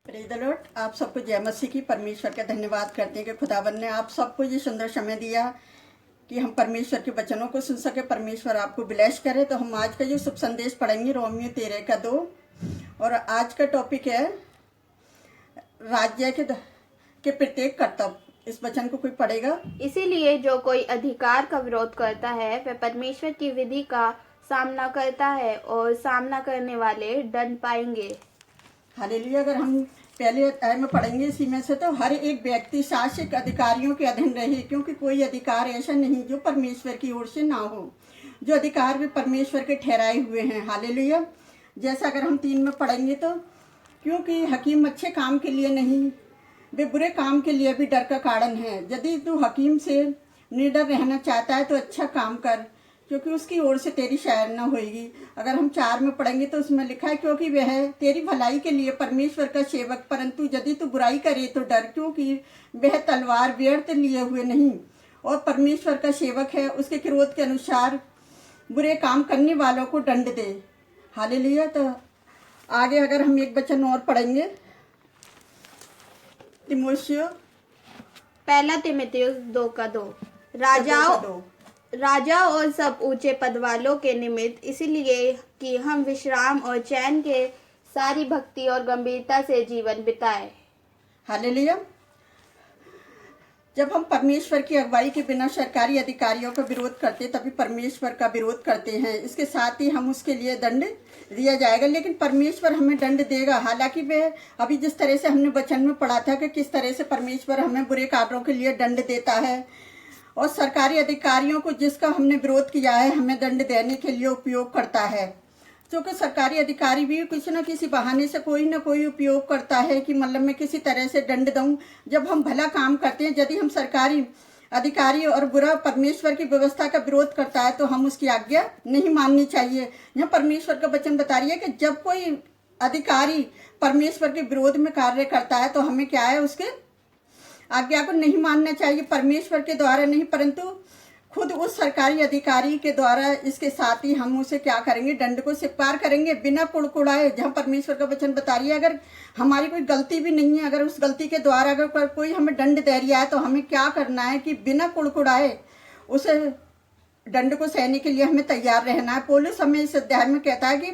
Praise the Lord. आप सबको जय मसीह की। परमेश्वर का धन्यवाद करते हैं कि खुदावन ने आप सबको ये सुंदर समय दिया कि हम परमेश्वर के वचनों को सुन सके। परमेश्वर आपको ब्लेस करे। तो हम आज का जो शुभ संदेश पढ़ेंगे रोमियो 13:2 और आज का टॉपिक है राज्य के प्रत्येक कर्तव्य। इस वचन को कोई पढ़ेगा। इसीलिए जो कोई अधिकार का विरोध करता है वह परमेश्वर की विधि का सामना करता है और सामना करने वाले दंड पाएंगे। हालेलुया। अगर हम पहले अध्याय में पढ़ेंगे इसी में से, तो हर एक व्यक्ति शासक अधिकारियों के अधीन रहे, क्योंकि कोई अधिकार ऐसा नहीं जो परमेश्वर की ओर से ना हो। जो अधिकार भी परमेश्वर के ठहराए हुए हैं। हालेलुया। जैसा अगर हम 3 में पढ़ेंगे तो क्योंकि हकीम अच्छे काम के लिए नहीं, वे बुरे काम के लिए भी डर का कारण है। यदि तू हकीम से निडर रहना चाहता है तो अच्छा काम कर, क्योंकि उसकी ओर से तेरी सराहना होगी। अगर हम 4 में पढ़ेंगे तो उसमें लिखा है, क्योंकि वह तेरी भलाई के लिए परमेश्वर का सेवक, परंतु यदि तू बुराई करे तो डर, क्योंकि वह तलवार व्यर्थ लिए हुए नहीं और परमेश्वर का सेवक है। उसके क्रोध के अनुसार बुरे काम करने वालों को दंड दे। हालेलुया। तो आगे अगर हम एक वचन और पढ़ेंगे, पहला तीमुथियुस 2:2 राजा और सब ऊंचे पद वालों के निमित्त, इसलिए कि हम विश्राम और चैन के सारी भक्ति और गंभीरता से जीवन बिताए। हालेलुया। जब हम परमेश्वर की अगुवाई के बिना सरकारी अधिकारियों का विरोध करते तभी परमेश्वर का विरोध करते हैं। इसके साथ ही हम उसके लिए दंड दिया जाएगा, लेकिन परमेश्वर हमें दंड देगा। हालांकि वह अभी जिस तरह से हमने वचन में पढ़ा था कि किस तरह से परमेश्वर हमें बुरे कार्यों के लिए दंड देता है और सरकारी अधिकारियों को जिसका हमने विरोध किया है हमें दंड देने के लिए उपयोग करता है। क्योंकि सरकारी अधिकारी भी किसी न किसी बहाने से कोई ना कोई उपयोग करता है कि मतलब मैं किसी तरह से दंड दूं। जब हम भला काम करते हैं, यदि हम सरकारी अधिकारी और बुरा परमेश्वर की व्यवस्था का विरोध करता है तो हम उसकी आज्ञा नहीं माननी चाहिए। यह परमेश्वर का वचन बता रही है कि जब कोई अधिकारी परमेश्वर के विरोध में कार्य करता है तो हमें क्या है, उसके आज्ञा को नहीं मानना चाहिए। परमेश्वर के द्वारा नहीं, परंतु खुद उस सरकारी अधिकारी के द्वारा। इसके साथ ही हम उसे क्या करेंगे, दंड को स्वीकार करेंगे बिना कुड़कुड़ाए। जहाँ परमेश्वर का वचन बता रही है अगर हमारी कोई गलती भी नहीं है, अगर उस गलती के द्वारा अगर कोई हमें दंड दे रहा है तो हमें क्या करना है कि बिना कुड़कुड़ाए उसे दंड को सहने के लिए हमें तैयार रहना है। पौलुस हमें इस अध्याय में कहता है कि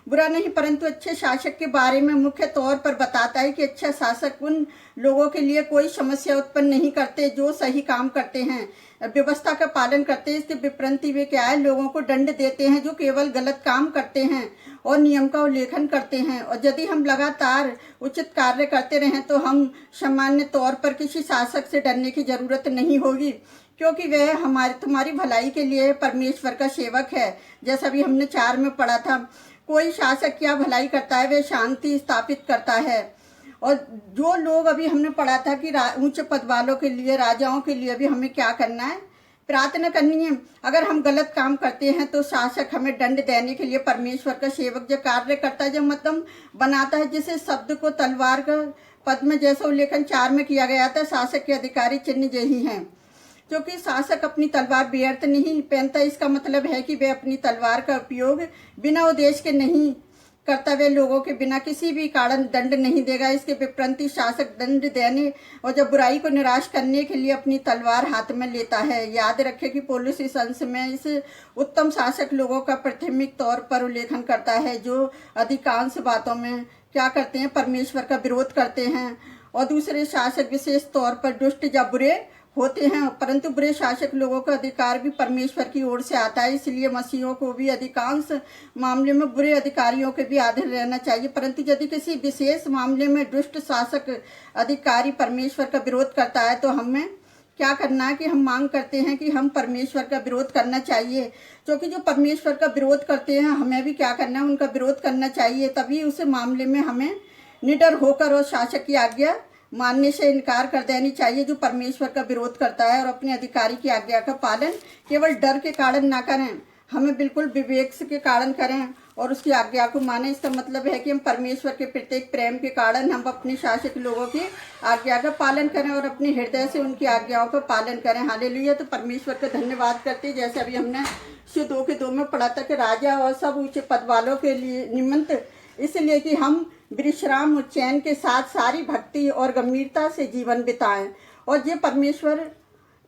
बुरा नहीं परंतु अच्छे शासक के बारे में मुख्य तौर पर बताता है कि अच्छा शासक उन लोगों के लिए कोई समस्या उत्पन्न नहीं करते जो सही काम करते हैं, व्यवस्था का पालन करते हैं। इसके विपरीत वे क्या है, लोगों को दंड देते हैं जो केवल गलत काम करते हैं और नियम का उल्लंघन करते हैं। और यदि हम लगातार उचित कार्य करते रहें तो हम सामान्य तौर पर किसी शासक से डरने की जरूरत नहीं होगी, क्योंकि वह तुम्हारी भलाई के लिए परमेश्वर का सेवक है। जैसा भी हमने 4 में पढ़ा था, कोई शासक क्या भलाई करता है, वह शांति स्थापित करता है। और जो लोग अभी हमने पढ़ा था कि ऊंचे पद वालों के लिए, राजाओं के लिए भी हमें क्या करना है, प्रार्थना करनी है। अगर हम गलत काम करते हैं तो शासक हमें दंड देने के लिए परमेश्वर का सेवक जो कार्य करता है, जो मतलब बनाता है, जिसे शब्द को तलवार का पद में जैसा उल्लेखन 4 में किया गया था, शासक के अधिकारी चिन्ह यही हैं। क्योंकि शासक अपनी तलवार व्यर्थ नहीं पहनता। इसका मतलब है कि वह अपनी तलवार का उपयोग बिना उद्देश्य के नहीं करता। वे लोगों के बिना किसी भी कारण दंड नहीं देगा। इसके विपरीत शासक दंड देने और जब बुराई को निराश करने के लिए अपनी तलवार हाथ में लेता है। याद रखें कि पौलुस इस अंश में इस उत्तम शासक लोगों का प्राथमिक तौर पर उल्लेखन करता है जो अधिकांश बातों में क्या करते हैं, परमेश्वर का विरोध करते हैं। और दूसरे शासक विशेष तौर पर दुष्ट या बुरे होते हैं, परंतु बुरे शासक लोगों का अधिकार भी परमेश्वर की ओर से आता है। इसलिए मसीहों को भी अधिकांश मामले में बुरे अधिकारियों के भी अधीन रहना चाहिए। परंतु यदि किसी विशेष मामले में दुष्ट शासक अधिकारी परमेश्वर का विरोध करता है तो हमें क्या करना है कि हम मांग करते हैं कि हम परमेश्वर का विरोध करना चाहिए। क्योंकि जो परमेश्वर का विरोध करते हैं हमें भी क्या करना है, उनका विरोध करना चाहिए। तभी उस मामले में हमें निडर होकर और शासक की आज्ञा मानने से इनकार कर देनी चाहिए जो परमेश्वर का विरोध करता है, और अपने अधिकारी की आज्ञा का पालन केवल डर के कारण ना करें, हमें बिल्कुल विवेक के कारण करें और उसकी आज्ञा को माने। इसका मतलब है कि हम परमेश्वर के प्रत्येक प्रेम के कारण हम अपने शासक लोगों की आज्ञा का पालन करें और अपने हृदय से उनकी आज्ञाओं का पालन करें। हालेलुया। तो परमेश्वर का धन्यवाद करते हैं। जैसे अभी हमने 2:2 में पढ़ा था कि राजा और सब ऊंचे पद वालों के लिए निमित्त इसलिए कि हम विश्राम और चैन के साथ सारी भक्ति और गंभीरता से जीवन बिताएं। और ये परमेश्वर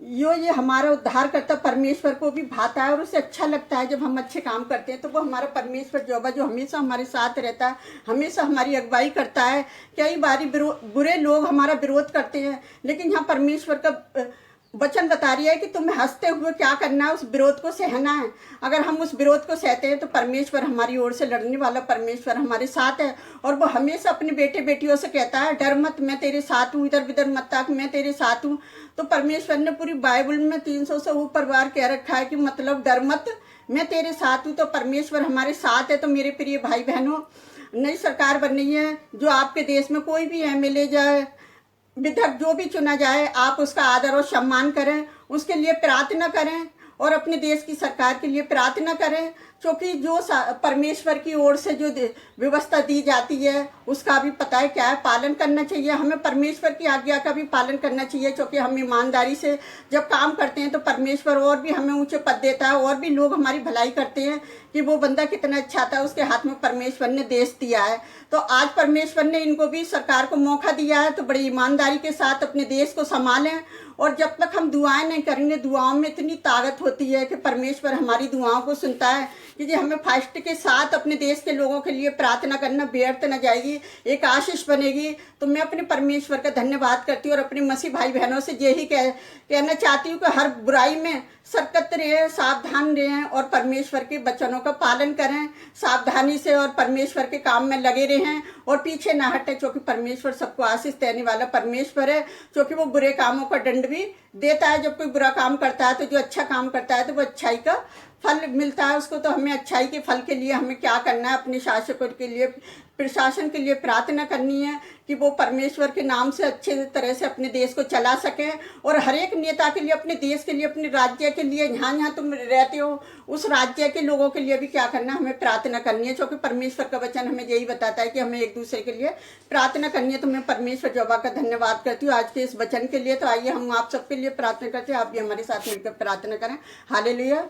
ये हमारा उद्धार करता परमेश्वर को भी भाता है और उसे अच्छा लगता है जब हम अच्छे काम करते हैं। तो वो हमारा परमेश्वर जो हमेशा हमारे साथ रहता है, हमेशा हमारी अगुवाई करता है। कई बारी बुरे लोग हमारा विरोध करते हैं, लेकिन यहाँ परमेश्वर का वचन बता रही है कि तुम्हें हंसते हुए क्या करना है, उस विरोध को सहना है। अगर हम उस विरोध को सहते हैं तो परमेश्वर हमारी ओर से लड़ने वाला परमेश्वर हमारे साथ है। और वो हमेशा अपने बेटे बेटियों से कहता है, डर मत, मैं तेरे साथ हूँ, इधर उधर मत ताक, मैं तेरे साथ हूँ। तो परमेश्वर ने पूरी बाइबल में 300 से ऊपर बार कह रखा है कि मतलब डर मत, मैं तेरे साथ हूँ। तो परमेश्वर हमारे साथ है। तो मेरे प्रिय भाई बहनों, नई सरकार बन रही है, जो आपके देश में कोई भी MLA जाए, विधायक जो भी चुना जाए, आप उसका आदर और सम्मान करें, उसके लिए प्रार्थना करें और अपने देश की सरकार के लिए प्रार्थना करें। क्योंकि जो परमेश्वर की ओर से जो व्यवस्था दी जाती है उसका भी पता है क्या है, पालन करना चाहिए। हमें परमेश्वर की आज्ञा का भी पालन करना चाहिए, क्योंकि हम ईमानदारी से जब काम करते हैं तो परमेश्वर और भी हमें ऊंचे पद देता है और भी लोग हमारी भलाई करते हैं कि वो बंदा कितना अच्छा था, उसके हाथ में परमेश्वर ने देश दिया है। तो आज परमेश्वर ने इनको भी, सरकार को मौका दिया है, तो बड़ी ईमानदारी के साथ अपने देश को संभालें। और जब तक हम दुआएं नहीं करेंगे, दुआओं में इतनी ताकत होती है कि परमेश्वर हमारी दुआओं को सुनता है कि हमें फास्ट के साथ अपने देश के लोगों के लिए प्रार्थना करना व्यर्थ न जाएगी, एक आशीष बनेगी। तो मैं अपने परमेश्वर का धन्यवाद करती हूँ और अपने मसीह भाई बहनों से यही कहना चाहती हूँ कि हर बुराई में सतर्क रहें, सावधान रहें और परमेश्वर के वचनों का पालन करें सावधानी से, और परमेश्वर के काम में लगे रहें और पीछे ना हटें, क्योंकि परमेश्वर सबको आशीष देने वाला परमेश्वर है। क्योंकि वो बुरे कामों का दंड भी देता है। जब कोई बुरा काम करता है तो जो अच्छा काम करता है तो वो अच्छाई का फल मिलता है उसको। तो हमें अच्छाई के फल के लिए हमें क्या करना है, अपने शासकों के लिए, प्रशासन के लिए प्रार्थना करनी है कि वो परमेश्वर के नाम से अच्छे तरह से अपने देश को चला सकें। और हर एक नेता के लिए, अपने देश के लिए, अपने राज्य के लिए, जहाँ तुम रहते हो उस राज्य के लोगों के लिए भी क्या करना, हमें प्रार्थना करनी है। क्योंकि परमेश्वर का वचन हमें यही बताता है कि हमें एक दूसरे के लिए प्रार्थना करनी है। तो मैं परमेश्वर यहोवा का धन्यवाद करती हूँ आज के इस वचन के लिए। तो आइए हम आप सबके लिए प्रार्थना करते हैं, आप भी हमारे साथ मिलकर प्रार्थना करें। Hallelujah,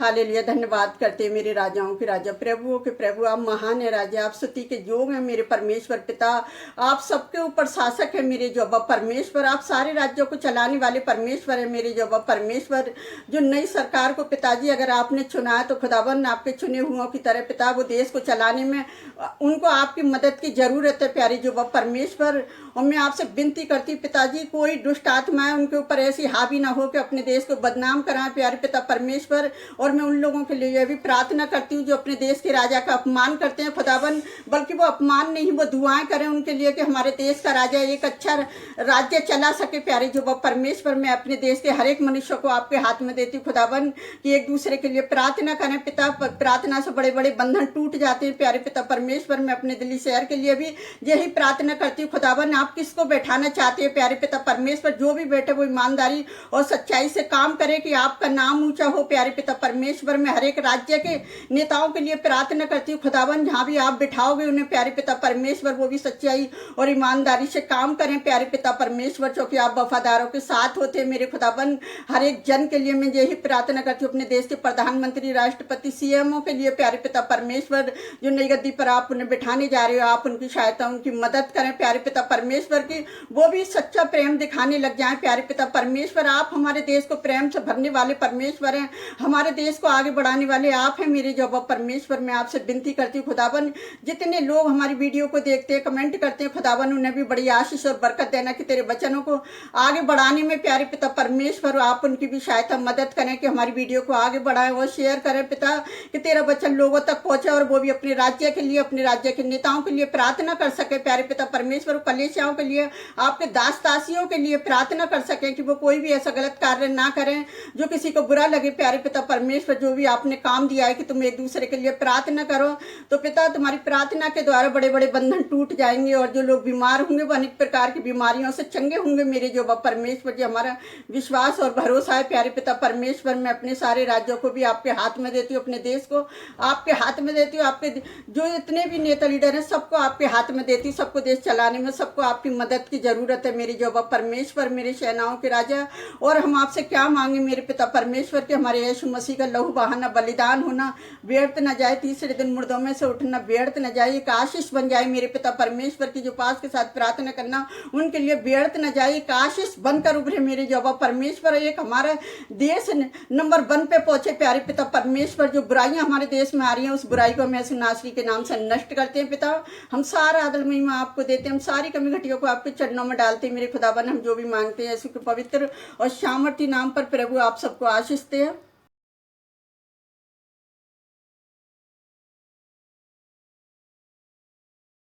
hallelujah. धन्यवाद करते हैं मेरे राजाओं के राजा, प्रभुओं के प्रभु, आप महान है राजा, आप स्तुति के योग्य हैं मेरे परमेश्वर पिता। आप सबके ऊपर शासक है मेरे यहोवा परमेश्वर, आप सारे राज्यों को चलाने वाले परमेश्वर है मेरे यहोवा परमेश्वर। जो नई सरकार को पिताजी अगर आपने चुना है तो खुदावन आपके चुने हुओं की तरह पिता वो देश को चलाने में उनको आपकी मदद की जरूरत है प्यारे यहोवा परमेश्वर। और मैं आपसे विनती करती पिताजी, कोई दुष्ट आत्माएं उनके ऊपर ऐसी हावी ना हो कि अपने देश को बदनाम कराएं प्यारे पिता परमेश्वर। और मैं उन लोगों के लिए भी प्रार्थना करती हूँ जो अपने देश के राजा का अपमान करते हैं खुदावन, बल्कि वो अपमान नहीं, वो दुआएं करें उनके लिए कि हमारे देश का राजा एक अच्छा राज्य चला सके प्यारे जो परमेश्वर। मैं अपने देश के हर एक मनुष्य को आपके हाथ में देती हूँ खुदावन कि एक दूसरे के लिए प्रार्थना करें पिता। प्रार्थना से बड़े बड़े बंधन टूट जाते हैं प्यारे पिता परमेश्वर। मैं अपने दिल्ली शहर के लिए भी यही प्रार्थना करती हूँ खुदावन, आप किसको बैठाना चाहते हैं प्यारे पिता परमेश्वर, जो भी बैठे वो ईमानदारी और सच्चाई से काम करे कि आपका नाम ऊंचा हो प्यारे पिता परमेश्वर। मैं हर एक राज्य के नेताओं के लिए प्रार्थना करती हूँ खुदावन, जहाँ भी आप बिठाओगे उन्हें प्यारे पिता परमेश्वर वो भी सच्चाई और ईमानदारी से काम करें प्यारे पिता परमेश्वर, क्योंकि आप वफादारों के साथ होते हैं मेरे खुदावन। हर एक जन के लिए मैं यही प्रार्थना करती हूँ, अपने देश के प्रधानमंत्री, राष्ट्रपति, CMO के लिए प्यारे पिता परमेश्वर, जो नई गद्दी पर आप उन्हें बिठाने जा रहे हो, आप उनकी सहायता, उनकी मदद करें प्यारे पिता परमेश्वर की, वो भी सच्चा प्रेम दिखाने लग जाए प्यारे पिता परमेश्वर। आप हमारे देश को प्रेम से भरने वाले परमेश्वर हैं, हमारे देश को आगे बढ़ाने वाले आप हैं मेरे यहोवा परमेश्वर। मैं आपसे विनती करती हूँ खुदावन, जितने लोग हमारी वीडियो को देखते हैं, कमेंट करते हैं खुदावन, उन्हें भी बड़ी आशीष और बरकत देना कि तेरे वचनों को आगे बढ़ाने में प्यारे पिता परमेश्वर आप उनकी भी सहायता मदद करें कि हमारी वीडियो को आगे बढ़ाएं और शेयर करें पिता, कि तेरा वचन लोगों तक पहुंचे और वो भी अपने राज्य के लिए, अपने राज्य के नेताओं के लिए प्रार्थना कर सके प्यारे पिता परमेश्वर। कलेसियाओं के लिए, आपके दास दासियों के लिए प्रार्थना कर सकें कि वो कोई भी ऐसा गलत कार्य ना करें जो किसी को बुरा लगे प्यारे पिता परमेश्वर। जो भी आपने काम दिया है कि तुम एक दूसरे के लिए प्रार्थना करो, तो पिता तुम्हारी प्रार्थना के द्वारा बड़े बड़े बंधन टूट जाएंगे और जो लोग बीमार होंगे वो अनेक प्रकार की बीमारियों से चंगे होंगे मेरे जो परमेश्वर जी। हमारा विश्वास और भरोसा है प्यारे पिता परमेश्वर। मैं अपने सारे राज्यों को भी आपके हाथ में देती हूँ, अपने देश को आपके हाथ में देती हूँ, आपके जो इतने भी नेता लीडर हैं सबको आपके हाथ में देती हूँ। सबको देश चलाने में सबको आपकी मदद की जरूरत है मेरी जो परमेश्वर, मेरे सेनाओं के राजा। और हम आपसे क्या मांगे मेरे पिता परमेश्वर के हमारे यीशु मसीह का लहू बहाना, बलिदान होना व्यर्थ न जाए, तीसरे दिन मुर्दों में से उठना व्यर्थ न जाए, एक आशीष बन जाए मेरे पिता परमेश्वर की जो पास के साथ प्रार्थना करना उनके लिए व्यर्थ न जाए, एक आशीष बनकर उभरे मेरे जो परमेश्वर। एक हमारा देश नंबर 1 पे पहुंचे प्यारे पिता परमेश्वर। जो बुराइयां हमारे देश में आ रही हैं उस बुराई को हम यीशु नासरी के नाम से नष्ट करते हैं पिता। हम सारा आदर महिमा आपको देते हैं, हम सारी कमी घटियों को आपके चरणों में डालते हैं मेरे खुदावन। हम जो भी मांगते हैं यीशु के पवित्र और सामर्थी नाम पर प्रभु आप सबको आशीष दें।